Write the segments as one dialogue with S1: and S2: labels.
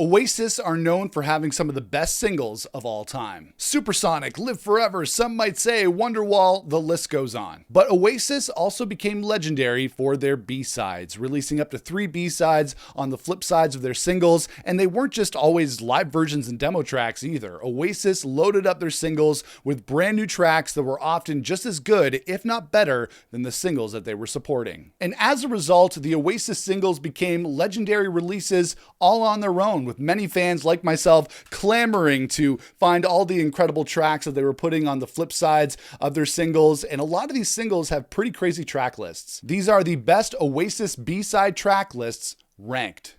S1: Oasis are known for having some of the best singles of all time. Supersonic, Live Forever, some might say Wonderwall, the list goes on. But Oasis also became legendary for their B-sides, releasing up to 3 B-sides on the flip sides of their singles, and they weren't just always live versions and demo tracks either. Oasis loaded up their singles with brand new tracks that were often just as good, if not better, than the singles that they were supporting. And as a result, the Oasis singles became legendary releases all on their own, with many fans like myself clamoring to find all the incredible tracks that they were putting on the flip sides of their singles, and a lot of these singles have pretty crazy track lists. These are the best Oasis B-side track lists ranked.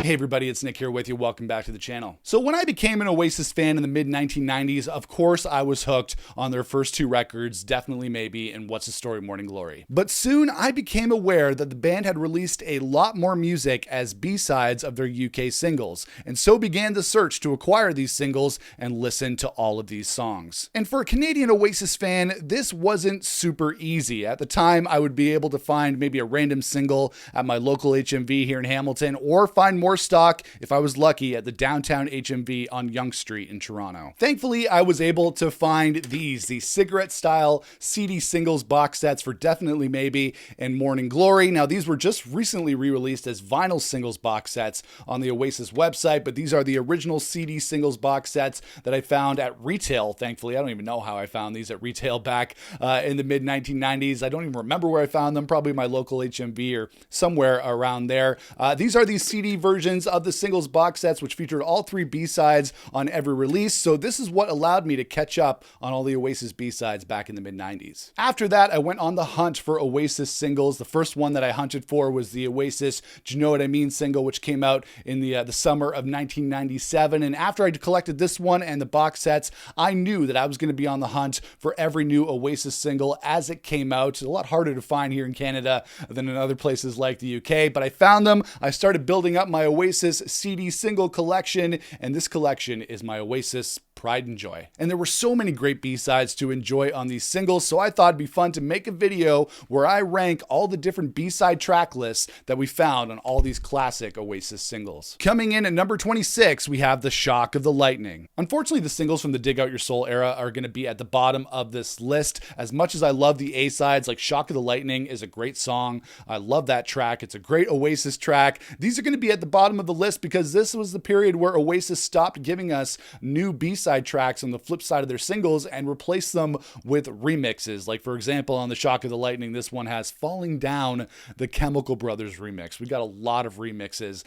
S1: Hey everybody, it's Nick here with you. Welcome back to the channel. So when I became an Oasis fan in the mid-1990s, of course I was hooked on their first 2 records, Definitely Maybe and What's the Story Morning Glory. But soon I became aware that the band had released a lot more music as B-sides of their UK singles, and so began the search to acquire these singles and listen to all of these songs. And for a Canadian Oasis fan, this wasn't super easy. At the time, I would be able to find maybe a random single at my local HMV here in Hamilton, or find more stock, if I was lucky, at the downtown HMV on Yonge Street in Toronto. Thankfully, I was able to find these cigarette-style CD singles box sets for Definitely Maybe and Morning Glory. Now, these were just recently re-released as vinyl singles box sets on the Oasis website, but these are the original CD singles box sets that I found at retail, thankfully. I don't even know how I found these at retail back in the mid-1990s. I don't even remember where I found them, probably my local HMV or somewhere around there. These are the CD versions of the singles box sets, which featured all 3 B-sides on every release. So this is what allowed me to catch up on all the Oasis B-sides back in the mid-90s. After that, I went on the hunt for Oasis singles. The first one that I hunted for was the Oasis Do You Know What I Mean single, which came out in the summer of 1997. And after I collected this one and the box sets, I knew that I was going to be on the hunt for every new Oasis single as it came out. It's a lot harder to find here in Canada than in other places like the UK, but I found them. I started building up my Oasis CD single collection, and this collection is my Oasis pride and joy. And there were so many great B-sides to enjoy on these singles, so I thought it'd be fun to make a video where I rank all the different B-side track lists that we found on all these classic Oasis singles. Coming in at number 26, we have The Shock of the Lightning. Unfortunately, the singles from the Dig Out Your Soul era are going to be at the bottom of this list. As much as I love the A-sides, like Shock of the Lightning is a great song. I love that track. It's a great Oasis track. These are going to be at the bottom of the list because this was the period where Oasis stopped giving us new B-side tracks on the flip side of their singles and replaced them with remixes. Like, for example, on The Shock of the Lightning, this one has Falling Down, the Chemical Brothers remix. We got a lot of remixes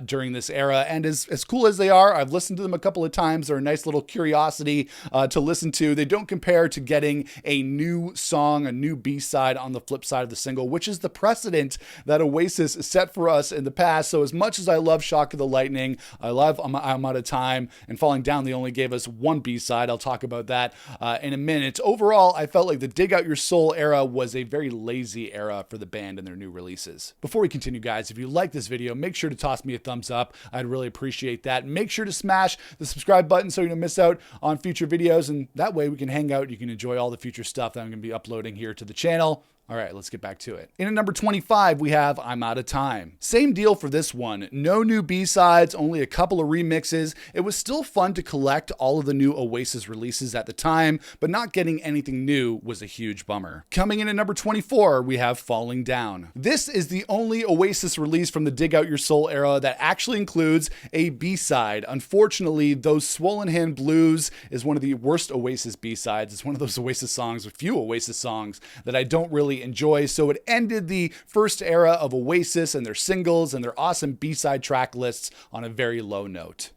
S1: during this era, and as cool as they are, I've listened to them a couple of times. They're a nice little curiosity to listen to. They don't compare to getting a new song, a new B-side on the flip side of the single, which is the precedent that Oasis set for us in the past. So as much as I love Shock of the Lightning, I love I'm Out of Time, and Falling Down, they only gave us 1 B-side. I'll talk about that in a minute. Overall, I felt like the Dig Out Your Soul era was a very lazy era for the band and their new releases. Before we continue, guys, if you like this video, make sure to toss me a thumbs up. I'd really appreciate that. Make sure to smash the subscribe button so you don't miss out on future videos, and that way we can hang out. You can enjoy all the future stuff that I'm going to be uploading here to the channel. All right, let's get back to it. In at number 25, we have I'm Out of Time. Same deal for this one. No new B-sides, only a couple of remixes. It was still fun to collect all of the new Oasis releases at the time, but not getting anything new was a huge bummer. Coming in at number 24, we have Falling Down. This is the only Oasis release from the Dig Out Your Soul era that actually includes a B-side. Unfortunately, Those Swollen Hand Blues is one of the worst Oasis B-sides. It's one of those Oasis songs, a few Oasis songs, that I don't really enjoy. So it ended the first era of Oasis and their singles and their awesome B-side track lists on a very low note.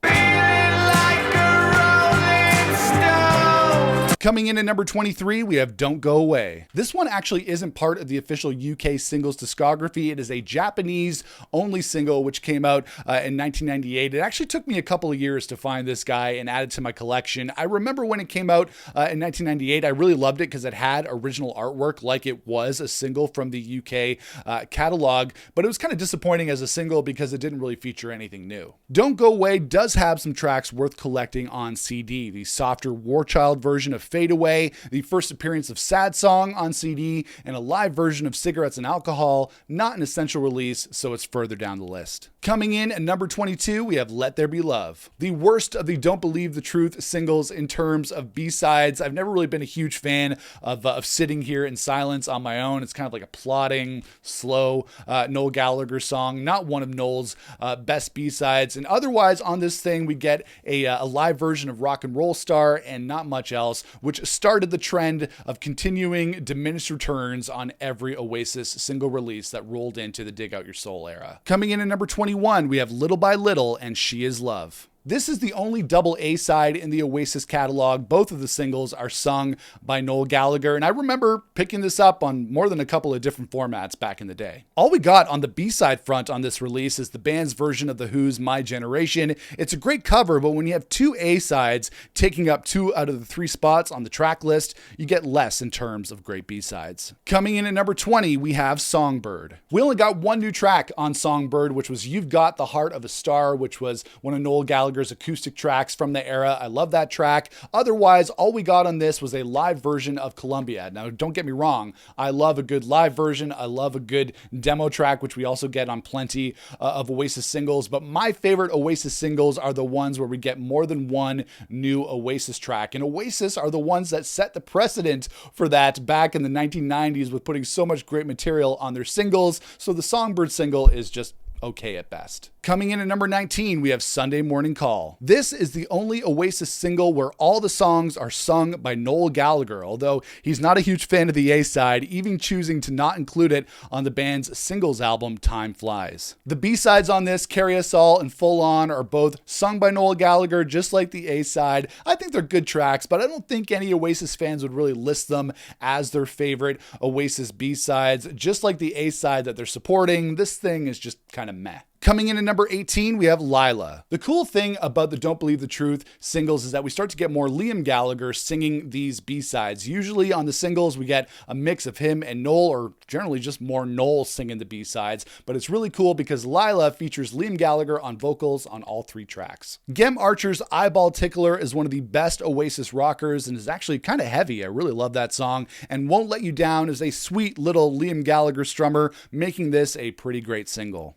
S1: Coming in at number 23, we have Don't Go Away. This one actually isn't part of the official UK singles discography. It is a Japanese-only single which came out in 1998. It actually took me a couple of years to find this guy and add it to my collection. I remember when it came out in 1998, I really loved it because it had original artwork like it was a single from the UK catalog, but it was kind of disappointing as a single because it didn't really feature anything new. Don't Go Away does have some tracks worth collecting on CD. The softer War Child version of Fade Away, the first appearance of Sad Song on CD, and a live version of Cigarettes and Alcohol, not an essential release, so it's further down the list. Coming in at number 22, we have Let There Be Love. The worst of the Don't Believe the Truth singles in terms of B-sides. I've never really been a huge fan of sitting here in silence on my own. It's kind of like a plodding, slow Noel Gallagher song, not one of Noel's best B-sides. And otherwise on this thing, we get a live version of Rock and Roll Star and not much else, which started the trend of continuing diminished returns on every Oasis single release that rolled into the Dig Out Your Soul era. Coming in at number 21, we have Little by Little and She Is Love. This is the only double A-side in the Oasis catalog. Both of the singles are sung by Noel Gallagher, and I remember picking this up on more than a couple of different formats back in the day. All we got on the B-side front on this release is the band's version of The Who's My Generation. It's a great cover, but when you have two A-sides taking up 2 out of the 3 spots on the track list, you get less in terms of great B-sides. Coming in at number 20, we have Songbird. We only got one new track on Songbird, which was You've Got the Heart of a Star, which was one of Noel Gallagher's acoustic tracks from the era. I love that track. Otherwise, all we got on this was a live version of Columbia. Now, don't get me wrong. I love a good live version. I love a good demo track, which we also get on plenty of Oasis singles. But my favorite Oasis singles are the ones where we get more than one new Oasis track. And Oasis are the ones that set the precedent for that back in the 1990s with putting so much great material on their singles. So the Songbird single is just okay at best. Coming in at number 19, we have Sunday Morning Call. This is the only Oasis single where all the songs are sung by Noel Gallagher, although he's not a huge fan of the A-side, even choosing to not include it on the band's singles album, Time Flies. The B-sides on this, Carry Us All and Full On, are both sung by Noel Gallagher, just like the A-side. I think they're good tracks, but I don't think any Oasis fans would really list them as their favorite Oasis B-sides. Just like the A-side that they're supporting, this thing is just kind of meh. Coming in at number 18, we have Lila. The cool thing about the Don't Believe the Truth singles is that we start to get more Liam Gallagher singing these B-sides. Usually on the singles, we get a mix of him and Noel, or generally just more Noel singing the B-sides. But it's really cool because Lila features Liam Gallagher on vocals on all 3 tracks. Gem Archer's Eyeball Tickler is one of the best Oasis rockers and is actually kind of heavy. I really love that song. And Won't Let You Down is a sweet little Liam Gallagher strummer, making this a pretty great single.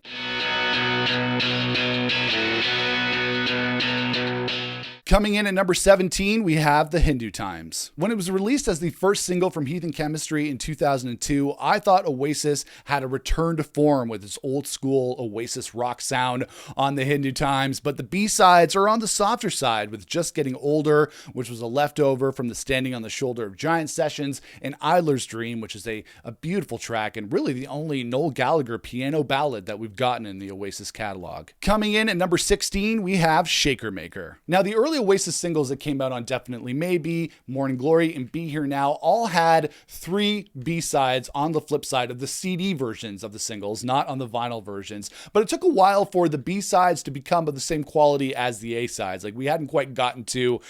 S1: Coming in at number 17, we have The Hindu Times. When it was released as the first single from Heathen Chemistry in 2002, I thought Oasis had a return to form with its old school Oasis rock sound on The Hindu Times, but the B-sides are on the softer side with Just Getting Older, which was a leftover from the Standing on the Shoulder of Giants sessions, and Idler's Dream, which is a beautiful track and really the only Noel Gallagher piano ballad that we've gotten in the Oasis catalog. Coming in at number 16, we have Shaker Maker. Now, the early Oasis singles that came out on Definitely Maybe, Morning Glory, and Be Here Now all had 3 B-sides on the flip side of the CD versions of the singles, not on the vinyl versions. But it took a while for the B-sides to become of the same quality as the A-sides. Like, we hadn't quite gotten to,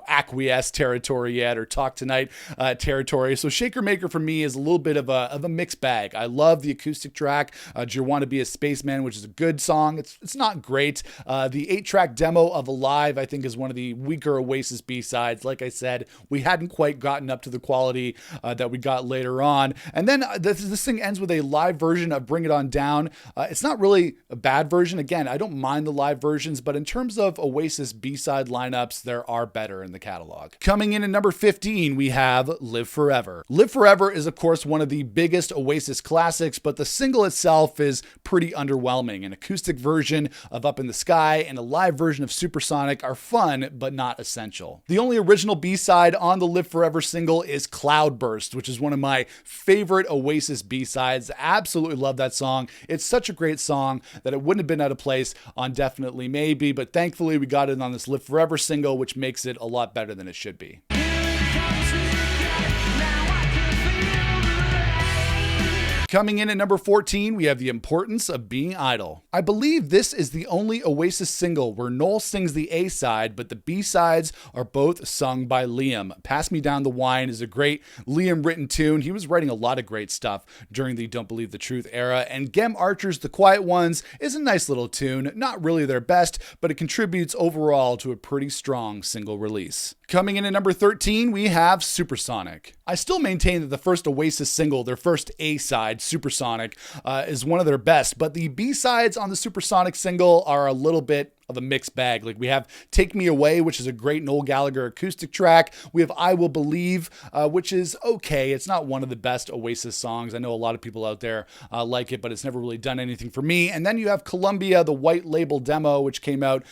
S1: Acquiesce territory yet, or Talk Tonight territory. So Shaker Maker for me is a little bit of a mixed bag. I love the acoustic track, Do You Want to Be a Spaceman, which is a good song. It's not great. The 8-track demo of Alive, I think, is one of the weaker Oasis B-sides. Like I said, we hadn't quite gotten up to the quality that we got later on. And then this thing ends with a live version of Bring It On Down. It's not really a bad version. Again, I don't mind the live versions, but in terms of Oasis B-side lineups, there are better in the catalog. Coming in at number 15, we have Live Forever. Live Forever is, of course, one of the biggest Oasis classics, but the single itself is pretty underwhelming. An acoustic version of Up in the Sky and a live version of Supersonic are fun, but not essential. The only original B-side on the Live Forever single is Cloudburst, which is one of my favorite Oasis B-sides. Absolutely love that song. It's such a great song that it wouldn't have been out of place on Definitely Maybe, but thankfully we got it on this Live Forever single, which makes it a lot better than it should be. Coming in at number 14, we have The Importance of Being Idle. I believe this is the only Oasis single where Noel sings the A-side, but the B-sides are both sung by Liam. Pass Me Down the Wine is a great Liam written tune. He was writing a lot of great stuff during the Don't Believe the Truth era, and Gem Archer's The Quiet Ones is a nice little tune. Not really their best, but it contributes overall to a pretty strong single release. Coming in at number 13, we have Supersonic. I still maintain that the first Oasis single, their first A-side, Supersonic, is one of their best, but the B-sides on the Supersonic single are a little bit of a mixed bag. Like we have Take Me Away, which is a great Noel Gallagher acoustic track. We have I Will Believe, which is okay. It's not one of the best Oasis songs. I know a lot of people out there like it, but it's never really done anything for me. And then you have Columbia, the white label demo, which came out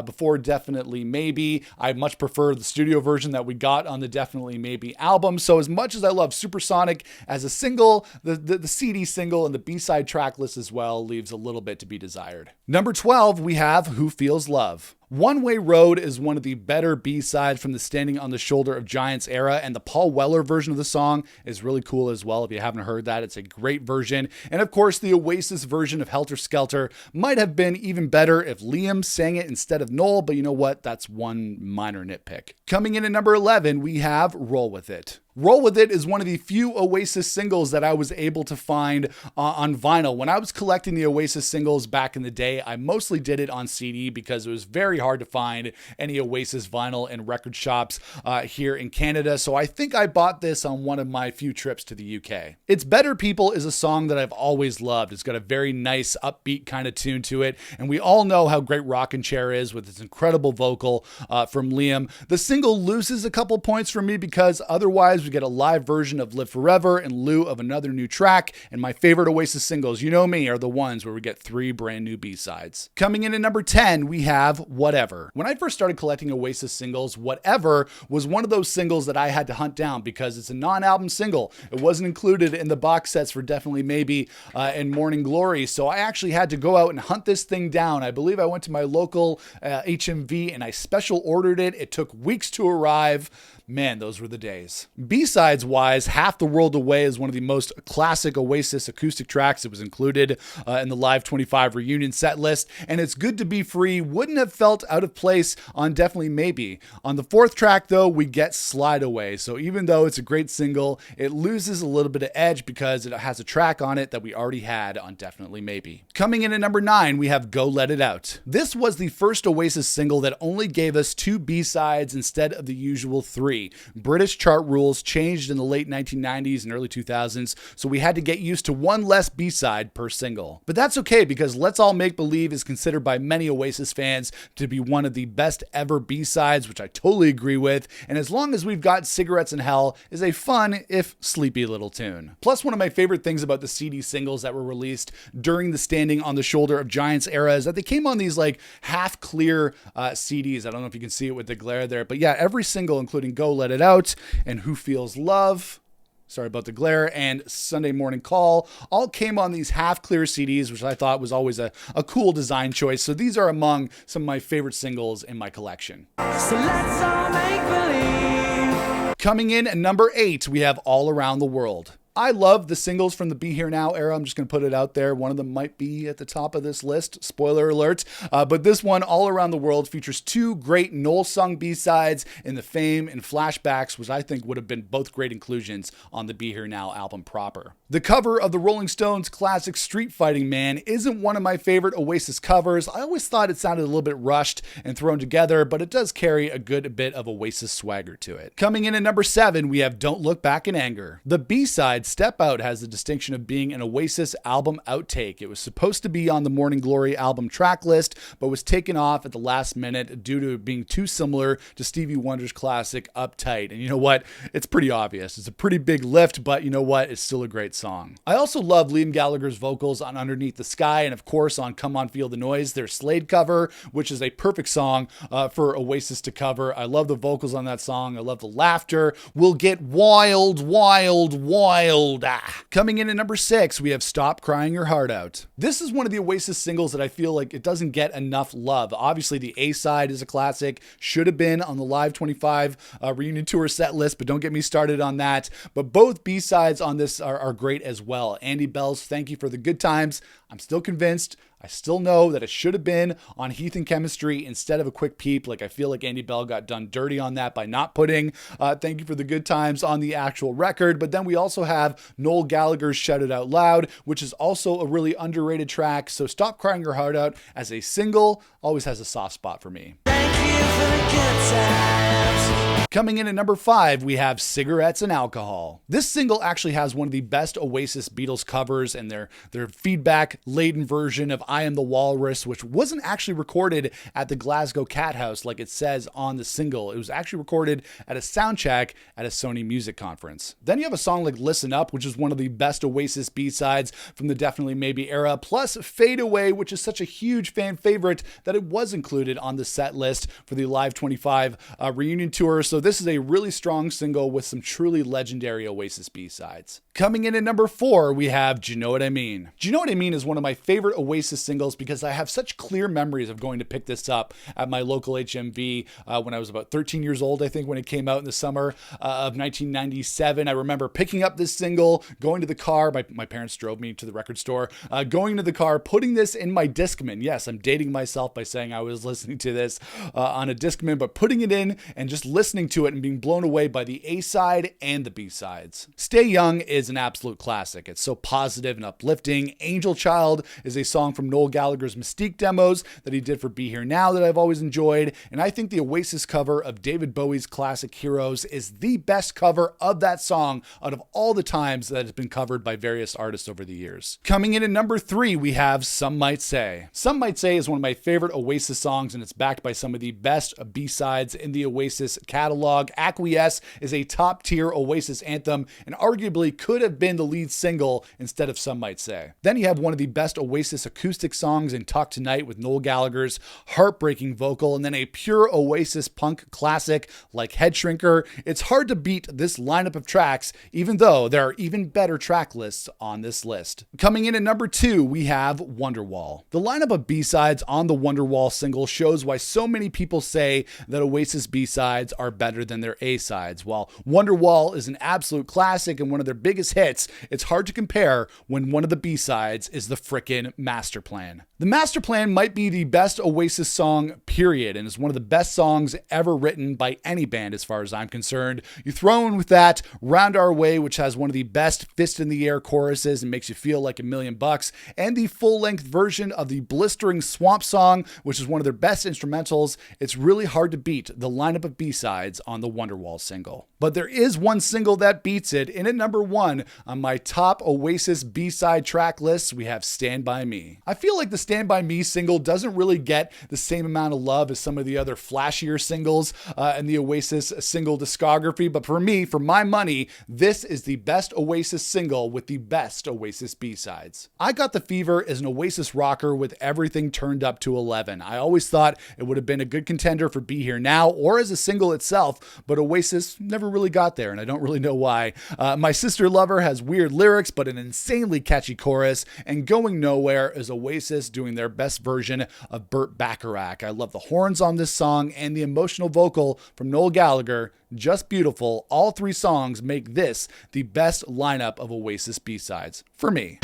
S1: before Definitely Maybe. I much prefer the studio version that we got on the Definitely Maybe album. So as much as I love Supersonic as a single, the CD single and the B-side track list as well leaves a little bit to be desired. Number 12, we have Who Feels Love. One Way Road is one of the better B-sides from the Standing on the Shoulder of Giants era, and the Paul Weller version of the song is really cool as well. If you haven't heard that, it's a great version. And of course, the Oasis version of Helter Skelter might have been even better if Liam sang it instead of Noel, but you know what? That's one minor nitpick. Coming in at number 11, we have Roll With It. Roll With It is one of the few Oasis singles that I was able to find on vinyl. When I was collecting the Oasis singles back in the day, I mostly did it on CD because it was very hard to find any Oasis vinyl in record shops here in Canada. So I think I bought this on one of my few trips to the UK. It's Better People is a song that I've always loved. It's got a very nice upbeat kind of tune to it. And we all know how great Rockin' Chair is with its incredible vocal from Liam. The single loses a couple points for me because otherwise we get a live version of Live Forever in lieu of another new track, and my favorite Oasis singles, you know me, are the ones where we get 3 brand new B-sides. Coming in at number 10, we have Whatever. When I first started collecting Oasis singles, Whatever was one of those singles that I had to hunt down because it's a non-album single. It wasn't included in the box sets for Definitely Maybe and Morning Glory, so I actually had to go out and hunt this thing down. I believe I went to my local HMV and I special ordered it. It took weeks to arrive. Man, those were the days. B-sides wise, Half the World Away is one of the most classic Oasis acoustic tracks. It was included in the Live 25 reunion set list, and It's Good to Be Free wouldn't have felt out of place on Definitely Maybe. On the 4th track, though, we get Slide Away. So even though it's a great single, it loses a little bit of edge because it has a track on it that we already had on Definitely Maybe. Coming in at number 9, we have Go Let It Out. This was the first Oasis single that only gave us 2 B-sides instead of the usual 3. British chart rules changed in the late 1990s and early 2000s, so we had to get used to 1 less B-side per single. But that's okay because Let's All Make Believe is considered by many Oasis fans to be one of the best ever B-sides, which I totally agree with, and As Long as We've Got Cigarettes in Hell is a fun, if sleepy little tune. Plus, one of my favorite things about the CD singles that were released during the Standing on the Shoulder of Giants era is that they came on these like half clear CDs. I don't know if you can see it with the glare there, but yeah, every single, including Go Let It Out and Who Feels Love, sorry about the glare, and Sunday Morning Call, all came on these half clear CDs, which I thought was always a cool design choice. So these are among some of my favorite singles in my collection. So let's all make believe. Coming in at number 8, we have All Around the World. I love the singles from the Be Here Now era. I'm just going to put it out there. One of them might be at the top of this list. Spoiler alert. But this one, All Around the World, features 2 great Noel-sung B-sides in the Fame and Flashbacks, which I think would have been both great inclusions on the Be Here Now album proper. The cover of the Rolling Stones classic Street Fighting Man isn't one of my favorite Oasis covers. I always thought it sounded a little bit rushed and thrown together, but it does carry a good bit of Oasis swagger to it. Coming in at number 7, we have Don't Look Back in Anger. The B-side Step Out has the distinction of being an Oasis album outtake. It was supposed to be on the Morning Glory album track list, but was taken off at the last minute due to it being too similar to Stevie Wonder's classic Uptight. And you know what? It's pretty obvious. It's a pretty big lift, but you know what? It's still a great song. I also love Liam Gallagher's vocals on Underneath the Sky and of course on Come On Feel the Noise, their Slade cover, which is a perfect song for Oasis to cover. I love the vocals on that song. I love the laughter. We'll get wild, wild, wild Wild. Coming in at number 6, we have Stop Crying Your Heart Out. This is one of the Oasis singles that I feel like it doesn't get enough love. Obviously, the A-side is a classic, should have been on the Live 25 reunion tour set list, but don't get me started on that. But both B-sides on this are great as well. Andy Bell's Thank You for the Good Times, I'm still convinced. I still know that it should have been on Heathen Chemistry instead of A Quick Peep. Like, I feel like Andy Bell got done dirty on that by not putting Thank You for the Good Times on the actual record. But then we also have Noel Gallagher's Shout It Out Loud, which is also a really underrated track. So Stop Crying Your Heart Out as a single always has a soft spot for me.
S2: Thank you for the good times.
S1: Coming in at number 5, we have Cigarettes and Alcohol. This single actually has one of the best Oasis Beatles covers, and their feedback-laden version of I Am the Walrus, which wasn't actually recorded at the Glasgow Cat House like it says on the single. It was actually recorded at a sound check at a Sony Music conference. Then you have a song like Listen Up, which is one of the best Oasis B-sides from the Definitely Maybe era, plus Fade Away, which is such a huge fan favorite that it was included on the set list for the Live 25 reunion tour. So this is a really strong single with some truly legendary Oasis B-sides. Coming in at number 4, we have Do You Know What I Mean? Do You Know What I Mean is one of my favorite Oasis singles because I have such clear memories of going to pick this up at my local HMV when I was about 13 years old, I think, when it came out in the summer of 1997. I remember picking up this single, going to the car. My parents drove me to the record store, going to the car, putting this in my Discman. Yes, I'm dating myself by saying I was listening to this on a Discman, but putting it in and just listening to it and being blown away by the A-side and the B-sides. Stay Young is an absolute classic. It's so positive and uplifting. Angel Child is a song from Noel Gallagher's Mystique demos that he did for Be Here Now that I've always enjoyed. And I think the Oasis cover of David Bowie's classic Heroes is the best cover of that song out of all the times that it's been covered by various artists over the years. Coming in at number 3, we have Some Might Say. Some Might Say is one of my favorite Oasis songs, and it's backed by some of the best B-sides in the Oasis catalog. Acquiesce is a top-tier Oasis anthem and arguably could have been the lead single instead of Some Might Say. Then you have one of the best Oasis acoustic songs in Talk Tonight with Noel Gallagher's heartbreaking vocal, and then a pure Oasis punk classic like Head Shrinker. It's hard to beat this lineup of tracks, even though there are even better track lists on this list. Coming in at number 2, we have Wonderwall. The lineup of B-sides on the Wonderwall single shows why so many people say that Oasis B-sides are better than their A-sides. While Wonderwall is an absolute classic and one of their biggest hits, it's hard to compare when one of the B-sides is the frickin' Master Plan. The Master Plan might be the best Oasis song, period, and is one of the best songs ever written by any band as far as I'm concerned. You throw in with that Round Our Way, which has one of the best fist in the air choruses and makes you feel like $1,000,000, and the full-length version of the blistering Swamp Song, which is one of their best instrumentals. It's really hard to beat the lineup of B-sides on the Wonderwall single. But there is one single that beats it, and at number 1 on my top Oasis B-side track lists, we have Stand By Me. I feel like the Stand By Me single doesn't really get the same amount of love as some of the other flashier singles in the Oasis single discography, but for me, for my money, this is the best Oasis single with the best Oasis B-sides. I Got the Fever is an Oasis rocker with everything turned up to 11. I always thought it would have been a good contender for Be Here Now or as a single itself, but Oasis never really got there, and I don't really know why. My Sister Lover has weird lyrics, but an insanely catchy chorus, and Going Nowhere is Oasis doing their best version of Burt Bacharach. I love the horns on this song and the emotional vocal from Noel Gallagher. Just beautiful. All 3 songs make this the best lineup of Oasis B-sides for me.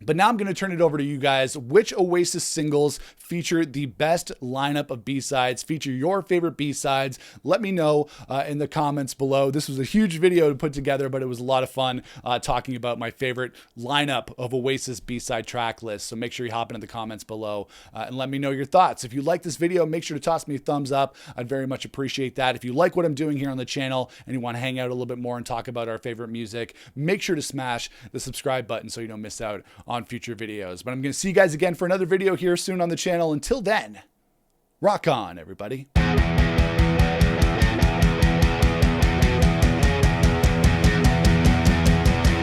S1: But now I'm going to turn it over to you guys. Which Oasis singles feature the best lineup of B-sides? Feature your favorite B-sides. Let me know in the comments below. This was a huge video to put together, but it was a lot of fun talking about my favorite lineup of Oasis B-side track lists. So make sure you hop into the comments below and let me know your thoughts. If you like this video, make sure to toss me a thumbs up. I'd very much appreciate that. If you like what I'm doing here on the channel and you want to hang out a little bit more and talk about our favorite music, make sure to smash the subscribe button so you don't miss out on future videos. But I'm going to see you guys again for another video here soon on the channel. Until then, rock on, everybody.